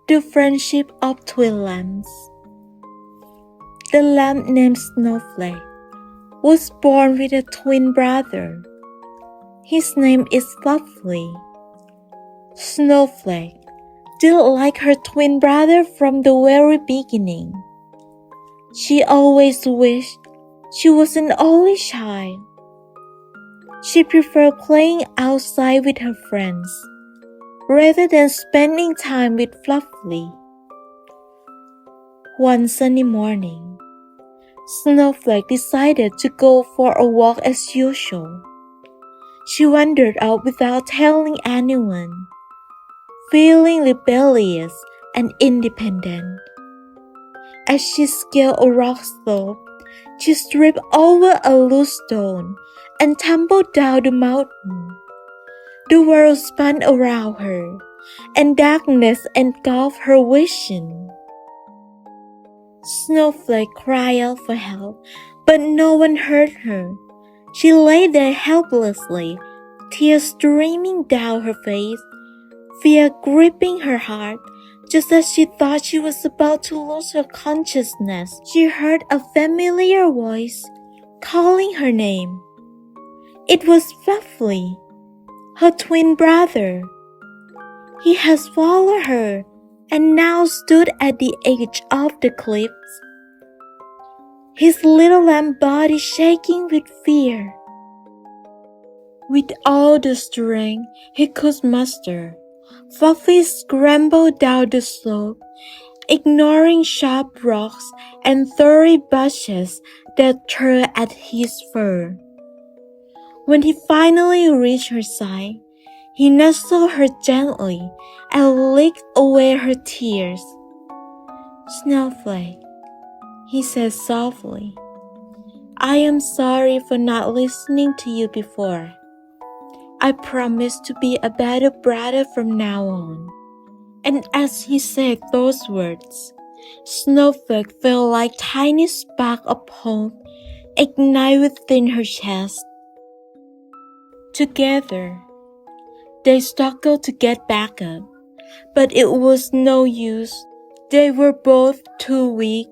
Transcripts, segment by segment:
The friendship of twin lambs. The lamb named Snowflake was born with a twin brother. His name is Flurry. Snowflake didn't like her twin brother from the very beginning. She always wished she was an only child. She preferred playing outside with her friends rather than spending time with Flurry. One sunny morning, Snowflake decided to go for a walk as usual. She wandered out without telling anyone, feeling rebellious and independent. As she scaled a rock slope, she tripped over a loose stone and tumbled down the mountain. The world spun around her, and darkness engulfed her vision. Snowflake cried out for help, but no one heard her. She lay there helplessly, tears streaming down her face, fear gripping her heart. Just as she thought she was about to lose her consciousness, she heard a familiar voice calling her name. It was Flurry, her twin brother. He had swallowed her and now stood at the edge of the cliffs, his little lamb body shaking with fear. With all the strength he could muster, Flurry scrambled down the slope, ignoring sharp rocks and thorny bushes that tore at his fur. When he finally reached her side, he nestled her gently and licked away her tears. "Snowflake," he said softly, "I am sorry for not listening to you before. I promise to be a better brother from now on." And as he said those words, Snowflake felt like tiny spark of hope ignite within her chest. Together, they struggled to get back up, but it was no use. They were both too weak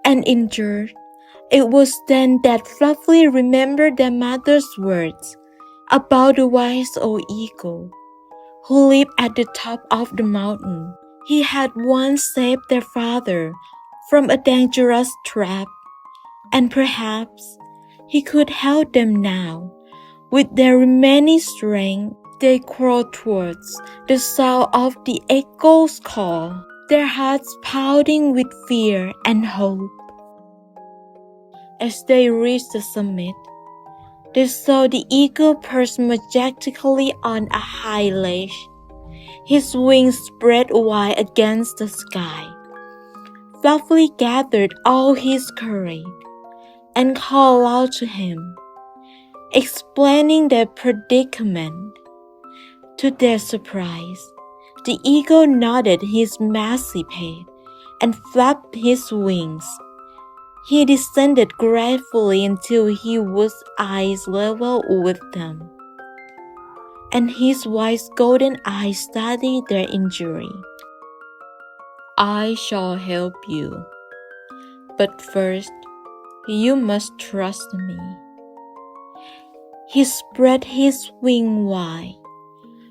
and injured. It was then that Flurry remembered their mother's words about the wise old eagle who lived at the top of the mountain. He had once saved their father from a dangerous trap, and perhaps he could help them now. With their remaining strength, they crawled towards the sound of the eagle's call, their hearts pounding with fear and hope. As they reached the summit, they saw the eagle perched majestically on a high ledge, his wings spread wide against the sky. Flurry gathered all his courage and called out to him, explaining their predicament. To their surprise, the eagle nodded his massive head and flapped his wings. He descended gracefully until his eyes level with them, and his wise golden eyes studied their injury. "I shall help you, but first you must trust me." He spread his wings wide,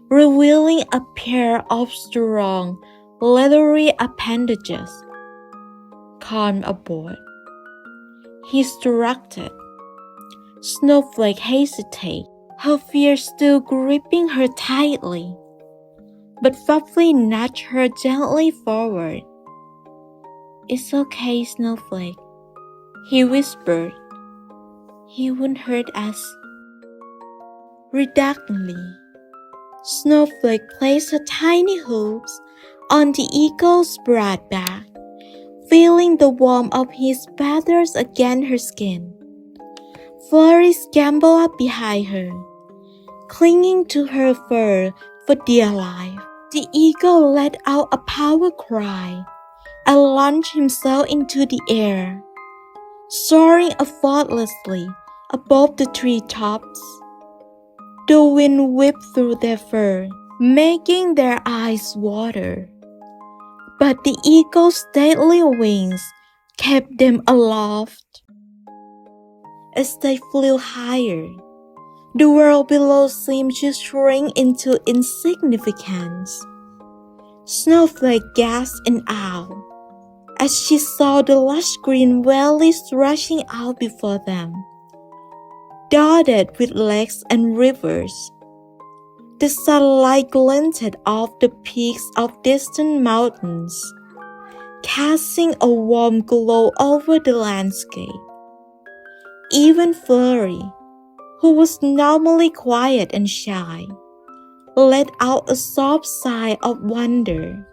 revealing a pair of strong, leathery appendages. "Come aboard," he instructed. Snowflake hesitated, her fear still gripping her tightly. But Flurry nudged her gently forward. "It's okay, Snowflake," he whispered. "He won't hurt us." Reluctantly, Snowflake placed her tiny hooves on the eagle's broad back, feeling the warmth of his feathers against her skin. Flurry scampered up behind her, clinging to her fur for dear life. The eagle let out a powerful cry and launched himself into the air, soaring effortlessly above the treetops. The wind whipped through their fur, making their eyes water. but the eagle's stately wings kept them aloft. As they flew higher, the world below seemed to shrink into insignificance. Snowflake gasped in awe as she saw the lush green valley stretching out before them, dotted with lakes and rivers. The sunlight glinted off the peaks of distant mountains, casting a warm glow over the landscape. Even Flurry, who was normally quiet and shy, let out a soft sigh of wonder.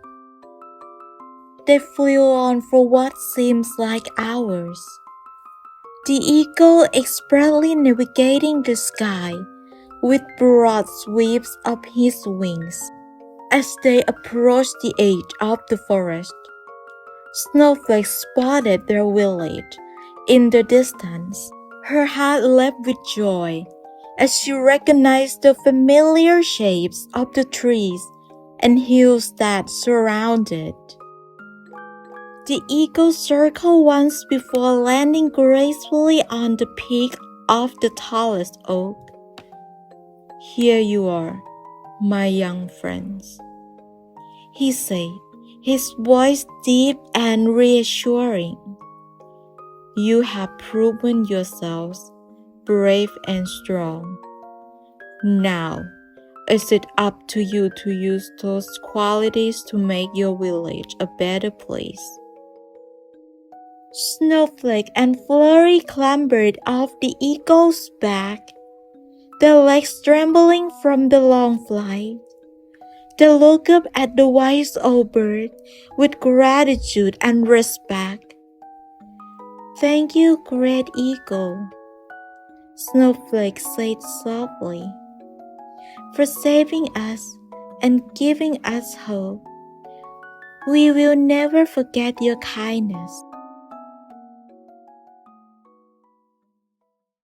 They flew on for what seems like hours, the eagle expertly navigating the sky with broad sweeps of his wings. As they approached the edge of the forest, Snowflake spotted their village in the distance. Her heart leapt with joy as she recognized the familiar shapes of the trees and hills that surrounded. The eagle circled once before landing gracefully on the peak of the tallest oak. "Here you are, my young friends," he said, his voice deep and reassuring. "You have proven yourselves brave and strong. Now, is it up to you to use those qualities to make your village a better place?" Snowflake and Flurry clambered off the eagle's back, their legs trembling from the long flight. They looked up at the wise old bird with gratitude and respect. "Thank you, great eagle," Snowflake said softly, "for saving us and giving us hope. We will never forget your kindness."